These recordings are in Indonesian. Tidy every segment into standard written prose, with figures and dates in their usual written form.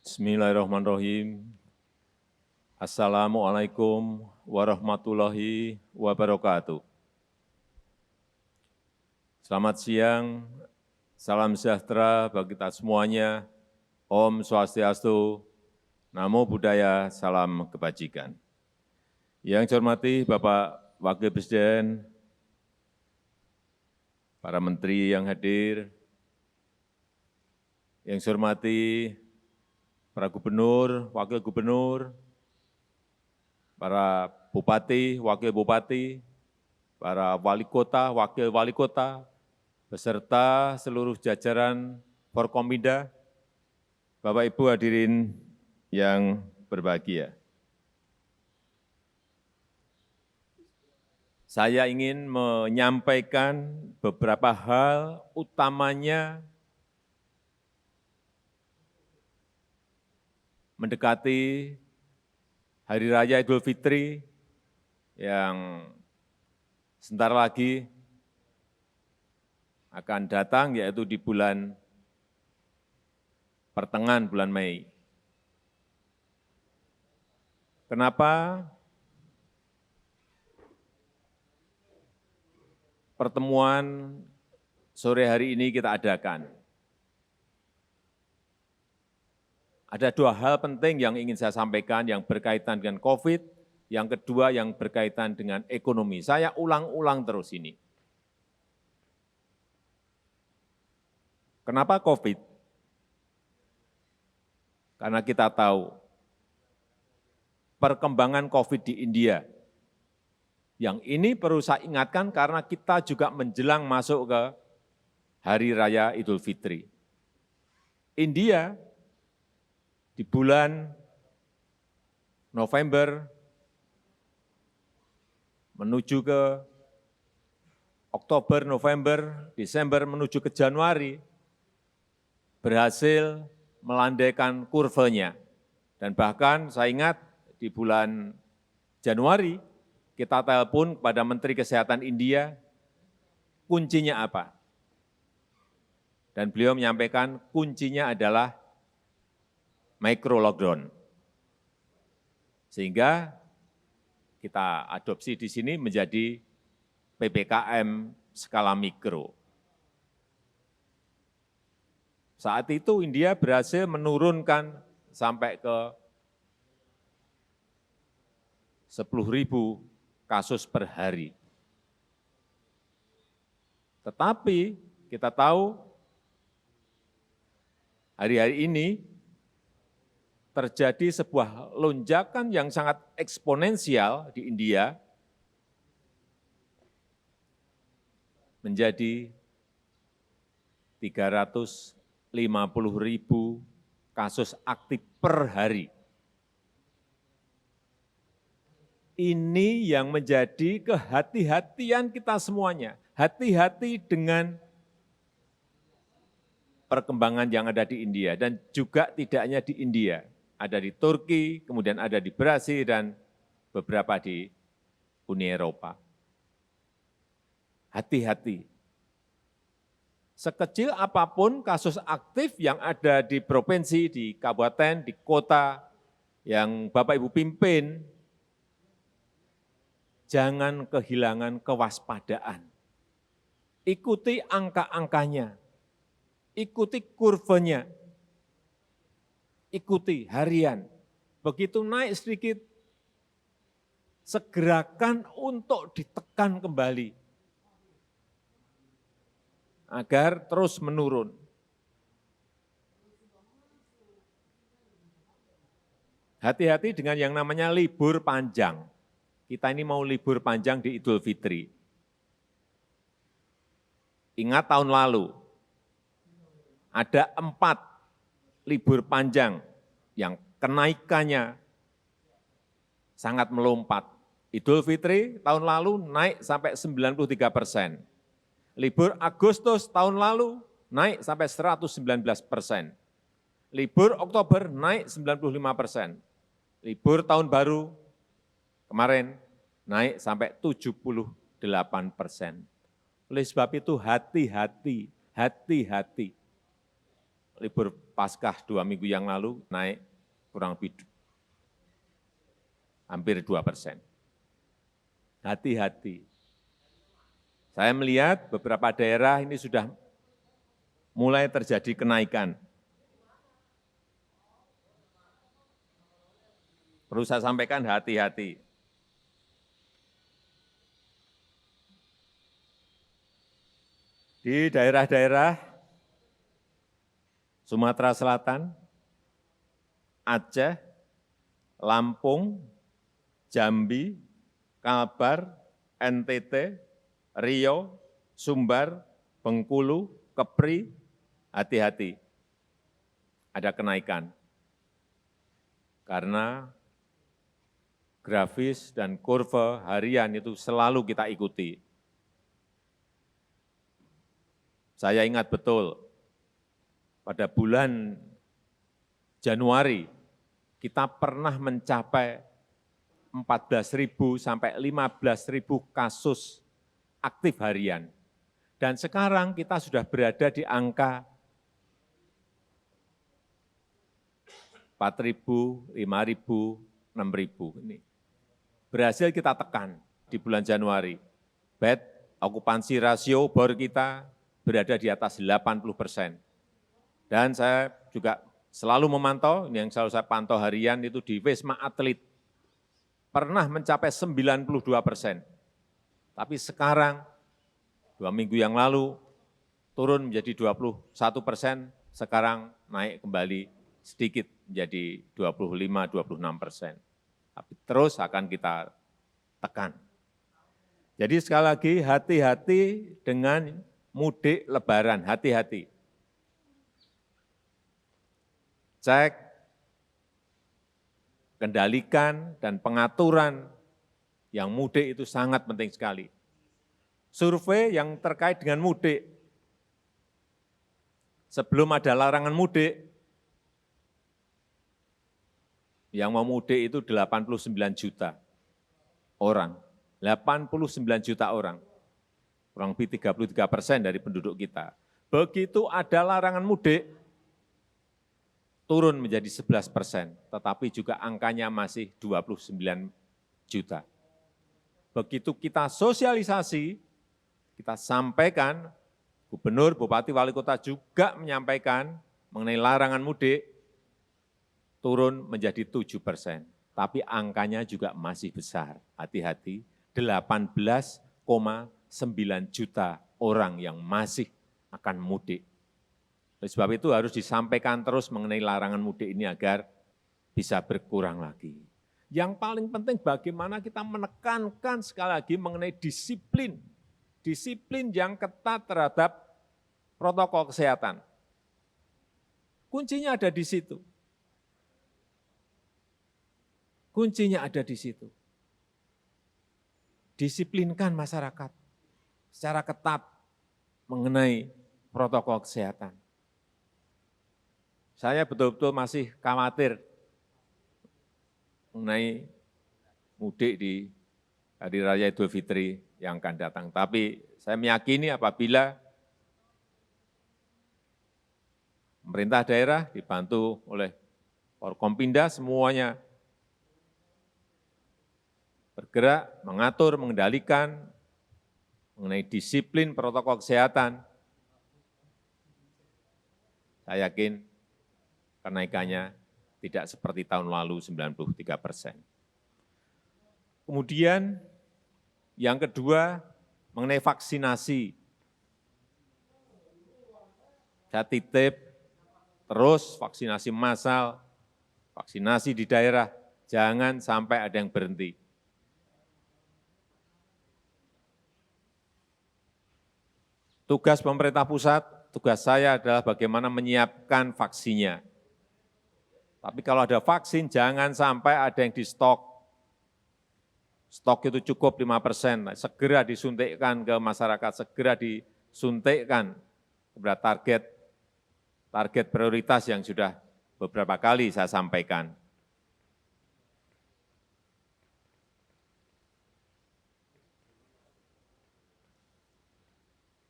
Bismillahirrahmanirrahim. Assalamualaikum warahmatullahi wabarakatuh. Selamat siang, salam sejahtera bagi kita semuanya. Om Swastiastu, Namo Buddhaya, salam kebajikan. Yang saya hormati Bapak Wakil Presiden, para menteri yang hadir, yang saya hormati para gubernur, wakil gubernur, para bupati, wakil bupati, para wali kota, wakil wali kota, beserta seluruh jajaran Forkompinda, Bapak Ibu hadirin yang berbahagia. Saya ingin menyampaikan beberapa hal, utamanya mendekati Hari Raya Idul Fitri yang sebentar lagi akan datang, yaitu di pertengahan bulan Mei. Kenapa pertemuan sore hari ini kita adakan? Ada dua hal penting yang ingin saya sampaikan yang berkaitan dengan COVID, yang kedua yang berkaitan dengan ekonomi. Saya ulang-ulang terus ini. Kenapa COVID? Karena kita tahu perkembangan COVID di India. Yang ini perlu saya ingatkan karena kita juga menjelang masuk ke Hari Raya Idul Fitri. India di bulan November menuju ke Oktober, November, Desember menuju ke Januari berhasil melandaikan kurvanya. Dan bahkan saya ingat di bulan Januari kita telepon kepada Menteri Kesehatan India, kuncinya apa? Dan beliau menyampaikan kuncinya adalah micro lockdown. Sehingga kita adopsi di sini menjadi PPKM skala mikro. Saat itu India berhasil menurunkan sampai ke 10.000 kasus per hari. Tetapi kita tahu hari-hari ini terjadi sebuah lonjakan yang sangat eksponensial di India menjadi 350.000 kasus aktif per hari. Ini yang menjadi kehati-hatian kita semuanya. Hati-hati dengan perkembangan yang ada di India dan juga tidak hanya di India. Ada di Turki, kemudian ada di Brasil, dan beberapa di Uni Eropa. Hati-hati. Sekecil apapun kasus aktif yang ada di provinsi, di kabupaten, di kota yang Bapak Ibu pimpin, jangan kehilangan kewaspadaan. Ikuti angka-angkanya, ikuti kurvanya, ikuti harian. Begitu naik sedikit, segerakan untuk ditekan kembali agar terus menurun. Hati-hati dengan yang namanya libur panjang. Kita ini mau libur panjang di Idul Fitri. Ingat tahun lalu, ada 4 libur panjang yang kenaikannya sangat melompat. Idul Fitri tahun lalu naik sampai 93%. Libur Agustus tahun lalu naik sampai 119%. Libur Oktober naik 95%. Libur tahun baru kemarin naik sampai 78%. Oleh sebab itu hati-hati, hati-hati. libur Paskah 2 minggu yang lalu naik kurang lebih hampir 2%. Hati-hati. Saya melihat beberapa daerah ini sudah mulai terjadi kenaikan. Perlu saya sampaikan hati-hati. Di daerah-daerah Sumatera Selatan, Aceh, Lampung, Jambi, Kalbar, NTT, Riau, Sumbar, Bengkulu, Kepri, hati-hati, ada kenaikan. Karena grafis dan kurva harian itu selalu kita ikuti. Saya ingat betul, pada bulan Januari, kita pernah mencapai 14.000 sampai 15.000 kasus aktif harian. Dan sekarang kita sudah berada di angka 4.000, 5.000, 6.000. Ini berhasil kita tekan di bulan Januari. Bed okupansi rasio bor kita berada di atas 80%. Dan saya juga selalu memantau, ini yang selalu saya pantau harian itu di Wisma Atlet, pernah mencapai 92%. Tapi sekarang, 2 minggu yang lalu, turun menjadi 21%, sekarang naik kembali sedikit menjadi 25-26%. Tapi terus akan kita tekan. Jadi sekali lagi hati-hati dengan mudik lebaran, hati-hati. Cek, kendalikan, dan pengaturan yang mudik itu sangat penting sekali. Survei yang terkait dengan mudik, sebelum ada larangan mudik, yang mau mudik itu 89 juta orang, 89 juta orang, kurang lebih 33% dari penduduk kita. Begitu ada larangan mudik, turun menjadi 11%, tetapi juga angkanya masih 29 juta. Begitu kita sosialisasi, kita sampaikan, gubernur, bupati, wali kota juga menyampaikan mengenai larangan mudik, turun menjadi 7%. Tapi angkanya juga masih besar, hati-hati, 18,9 juta orang yang masih akan mudik. Oleh sebab itu harus disampaikan terus mengenai larangan mudik ini agar bisa berkurang lagi. Yang paling penting bagaimana kita menekankan sekali lagi mengenai disiplin. Disiplin yang ketat terhadap protokol kesehatan. Kuncinya ada di situ. Kuncinya ada di situ. Disiplinkan masyarakat secara ketat mengenai protokol kesehatan. Saya betul-betul masih khawatir mengenai mudik di Hari Raya Idul Fitri yang akan datang. Tapi saya meyakini apabila pemerintah daerah dibantu oleh Forkompinda semuanya bergerak, mengatur, mengendalikan mengenai disiplin protokol kesehatan, saya yakin kenaikannya tidak seperti tahun lalu 93%. Kemudian yang kedua mengenai vaksinasi. Saya titip terus vaksinasi massal, vaksinasi di daerah, jangan sampai ada yang berhenti. Tugas pemerintah pusat, tugas saya adalah bagaimana menyiapkan vaksinnya. Tapi kalau ada vaksin, jangan sampai ada yang di stok. Stok itu cukup 5%, segera disuntikkan ke masyarakat, segera disuntikkan kepada target prioritas yang sudah beberapa kali saya sampaikan.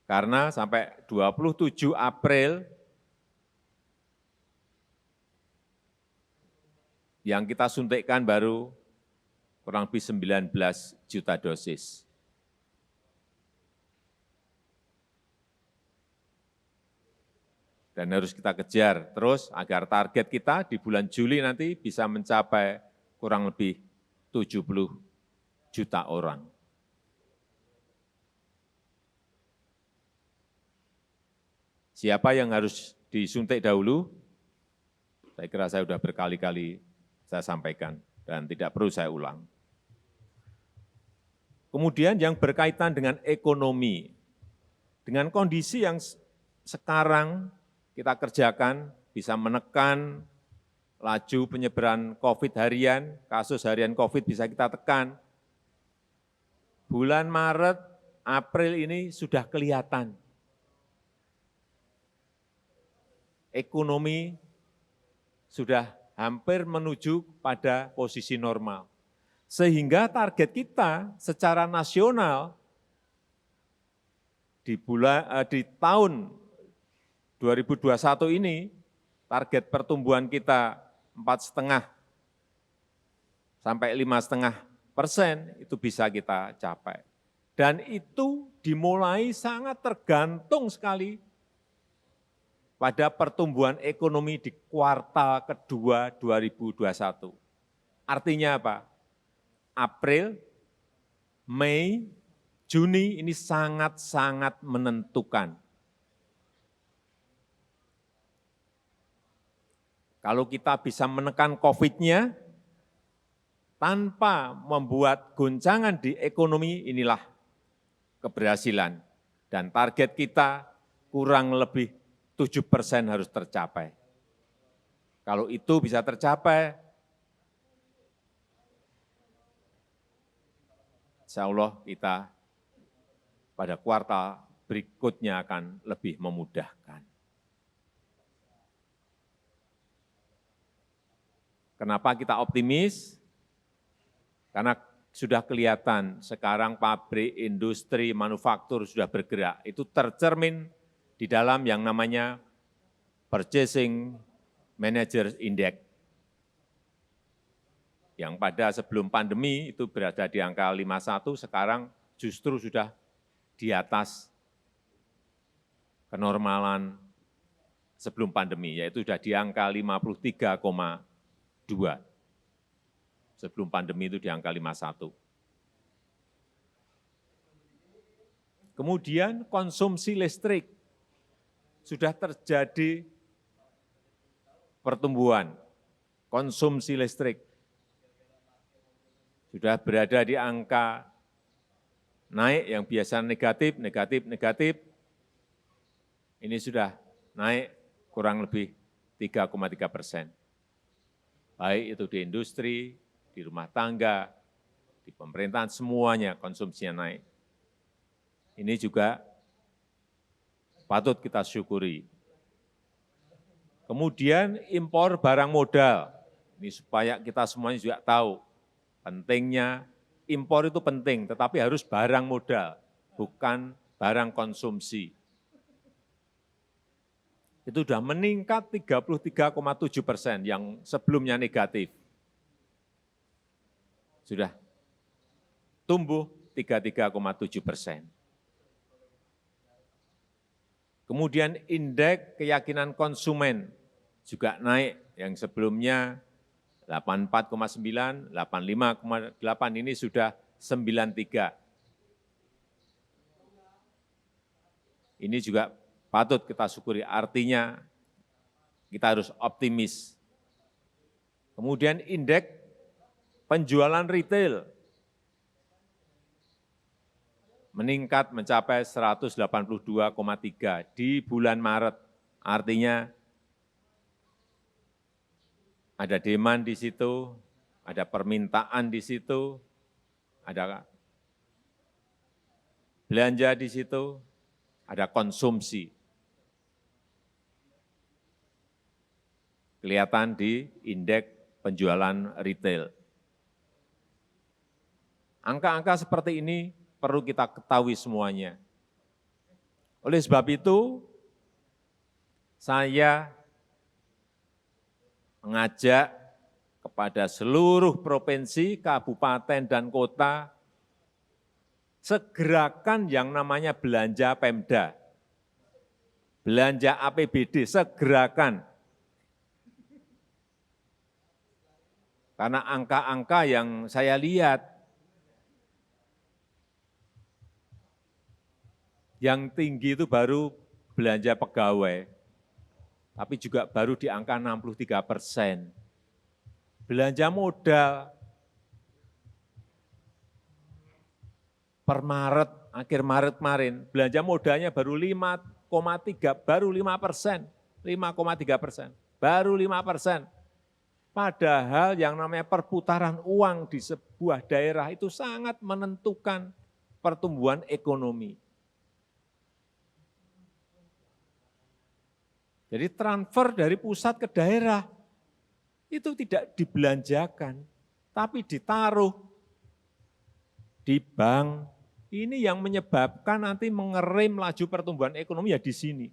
Karena sampai 27 April yang kita suntikkan baru kurang lebih 19 juta dosis. Dan harus kita kejar terus agar target kita di bulan Juli nanti bisa mencapai kurang lebih 70 juta orang. Siapa yang harus disuntik dahulu? Saya kira saya sudah berkali-kali saya sampaikan dan tidak perlu saya ulang. Kemudian yang berkaitan dengan ekonomi, dengan kondisi yang sekarang kita kerjakan bisa menekan laju penyebaran COVID harian, kasus harian COVID bisa kita tekan. Bulan Maret, April ini sudah kelihatan. Ekonomi sudah hampir menuju pada posisi normal. Sehingga target kita secara nasional di tahun 2021 ini, target pertumbuhan kita 4,5 sampai 5,5% itu bisa kita capai. Dan itu dimulai sangat tergantung sekali pada pertumbuhan ekonomi di kuartal kedua 2021. Artinya apa? April, Mei, Juni ini sangat-sangat menentukan. Kalau kita bisa menekan COVID-nya tanpa membuat goncangan di ekonomi, inilah keberhasilan. Dan target kita kurang lebih 7% harus tercapai. Kalau itu bisa tercapai, insya Allah kita pada kuartal berikutnya akan lebih memudahkan. Kenapa kita optimis? Karena sudah kelihatan sekarang pabrik, industri, manufaktur sudah bergerak. Itu tercermin di dalam yang namanya Purchasing Managers Index. Yang pada sebelum pandemi itu berada di angka 51, sekarang justru sudah di atas kenormalan sebelum pandemi, yaitu sudah di angka 53,2. Sebelum pandemi itu di angka 51. Kemudian konsumsi listrik sudah terjadi pertumbuhan. Konsumsi listrik sudah berada di angka naik yang biasa negatif, ini sudah naik kurang lebih 3,3%. Baik itu di industri, di rumah tangga, di pemerintahan, semuanya konsumsinya naik. Ini juga patut kita syukuri. Kemudian impor barang modal, ini supaya kita semuanya juga tahu, pentingnya impor itu penting, tetapi harus barang modal, bukan barang konsumsi. Itu sudah meningkat 33,7% yang sebelumnya negatif. Sudah tumbuh 33,7%. Kemudian indeks keyakinan konsumen juga naik, yang sebelumnya 84,9, 85,8, ini sudah 93. Ini juga patut kita syukuri, artinya kita harus optimis. Kemudian indeks penjualan retail meningkat mencapai 182,3 di bulan Maret. Artinya ada demand di situ, ada permintaan di situ, ada belanja di situ, ada konsumsi. Kelihatan di indeks penjualan retail. Angka-angka seperti ini perlu kita ketahui semuanya. Oleh sebab itu, saya mengajak kepada seluruh provinsi, kabupaten, dan kota, segerakan yang namanya belanja Pemda, belanja APBD, segerakan. Karena angka-angka yang saya lihat, yang tinggi itu baru belanja pegawai, tapi juga baru di angka 63%. Belanja modal per Maret, akhir Maret kemarin, belanja modalnya baru 5,3, baru 5%, 5,3%, baru 5%. Padahal yang namanya perputaran uang di sebuah daerah itu sangat menentukan pertumbuhan ekonomi. Jadi transfer dari pusat ke daerah itu tidak dibelanjakan, tapi ditaruh di bank. Ini yang menyebabkan nanti mengerem laju pertumbuhan ekonomi ya di sini.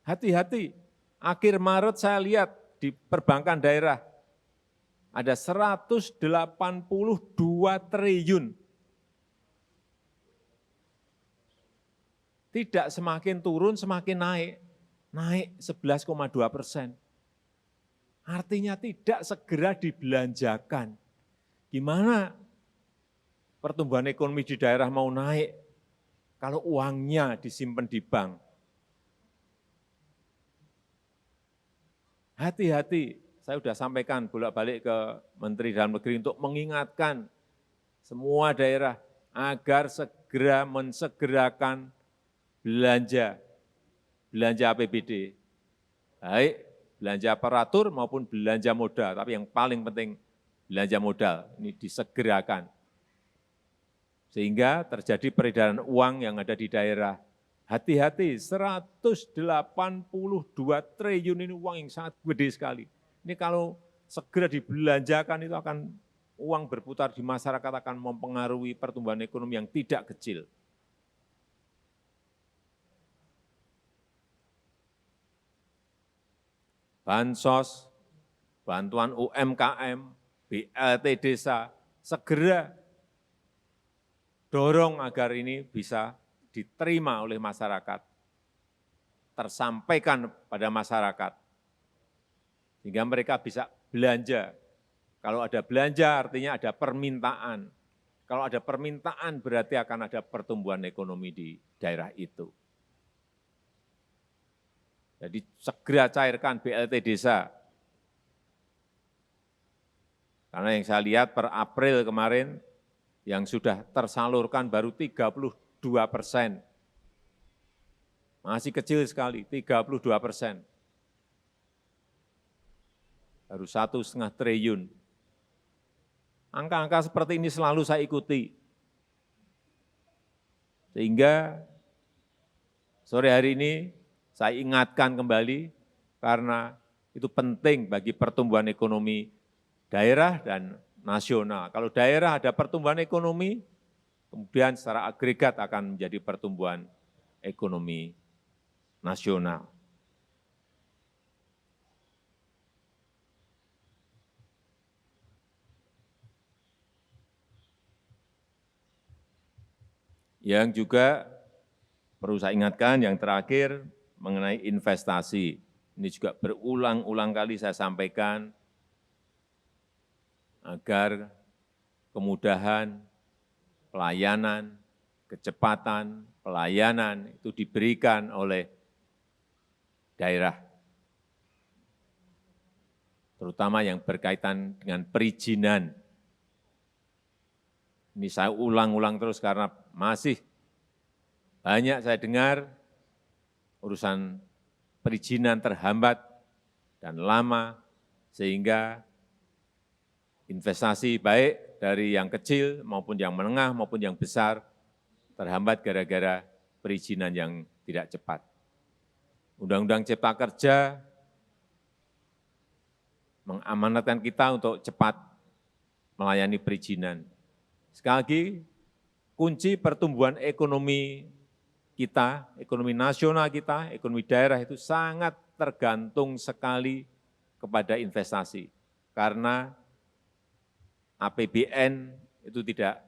Hati-hati, akhir Maret saya lihat di perbankan daerah ada 182 triliun. Tidak semakin turun, semakin naik. Naik 11,2%. Artinya tidak segera dibelanjakan. Gimana pertumbuhan ekonomi di daerah mau naik kalau uangnya disimpan di bank? Hati-hati, saya sudah sampaikan bolak-balik ke Menteri Dalam Negeri untuk mengingatkan semua daerah agar segera mensegerakan belanja APBD, baik belanja aparatur maupun belanja modal, tapi yang paling penting belanja modal, ini disegerakan. Sehingga terjadi peredaran uang yang ada di daerah. Hati-hati, 182 triliun ini uang yang sangat gede sekali. Ini kalau segera dibelanjakan itu akan uang berputar di masyarakat akan mempengaruhi pertumbuhan ekonomi yang tidak kecil. Bansos, bantuan UMKM, BLT desa, segera dorong agar ini bisa diterima oleh masyarakat, tersampaikan pada masyarakat, sehingga mereka bisa belanja. Kalau ada belanja artinya ada permintaan. Kalau ada permintaan berarti akan ada pertumbuhan ekonomi di daerah itu. Jadi segera cairkan BLT desa. Karena yang saya lihat per April kemarin, yang sudah tersalurkan baru 32%. Masih kecil sekali, 32%. Baru 1,5 triliun. Angka-angka seperti ini selalu saya ikuti. Sehingga sore hari ini saya ingatkan kembali karena itu penting bagi pertumbuhan ekonomi daerah dan nasional. Kalau daerah ada pertumbuhan ekonomi, kemudian secara agregat akan menjadi pertumbuhan ekonomi nasional. Yang juga perlu saya ingatkan yang terakhir mengenai investasi. Ini juga berulang-ulang kali saya sampaikan agar kemudahan, pelayanan, kecepatan, pelayanan itu diberikan oleh daerah, terutama yang berkaitan dengan perizinan. Ini saya ulang-ulang terus karena masih banyak saya dengar urusan perizinan terhambat dan lama, sehingga investasi baik dari yang kecil maupun yang menengah maupun yang besar terhambat gara-gara perizinan yang tidak cepat. Undang-Undang Cipta Kerja mengamanatkan kita untuk cepat melayani perizinan. Sekali lagi, kunci pertumbuhan ekonomi kita, ekonomi nasional kita, ekonomi daerah itu sangat tergantung sekali kepada investasi. Karena APBN itu tidak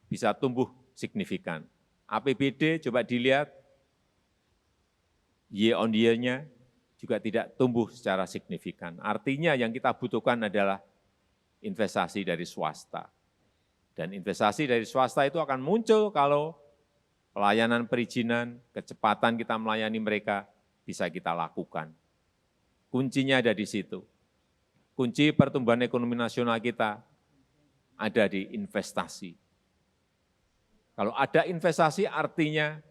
bisa tumbuh signifikan. APBD coba dilihat, year on year-nya juga tidak tumbuh secara signifikan. Artinya yang kita butuhkan adalah investasi dari swasta. Dan investasi dari swasta itu akan muncul kalau pelayanan perizinan, kecepatan kita melayani mereka bisa kita lakukan. Kuncinya ada di situ. Kunci pertumbuhan ekonomi nasional kita ada di investasi. Kalau ada investasi artinya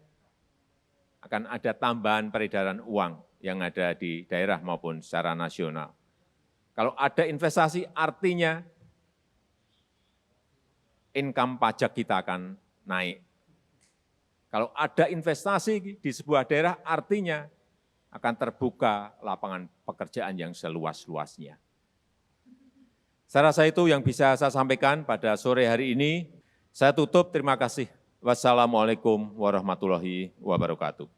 akan ada tambahan peredaran uang yang ada di daerah maupun secara nasional. Kalau ada investasi artinya income pajak kita akan naik. Kalau ada investasi di sebuah daerah artinya akan terbuka lapangan pekerjaan yang seluas-luasnya. Saya rasa itu yang bisa saya sampaikan pada sore hari ini. Saya tutup, terima kasih. Wassalamualaikum warahmatullahi wabarakatuh.